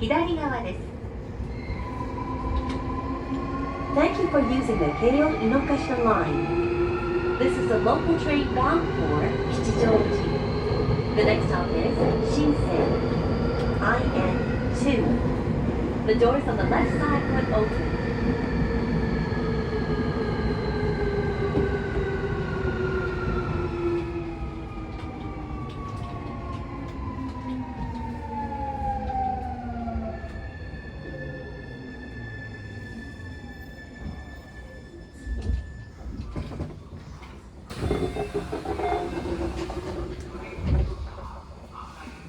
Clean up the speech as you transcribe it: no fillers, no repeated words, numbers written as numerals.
左側です。 Thank you for using the Keio Inokashita line. This is a local train bound for Kichijoji. The next stop is Shinsen, IN2. The doors on the left side will open.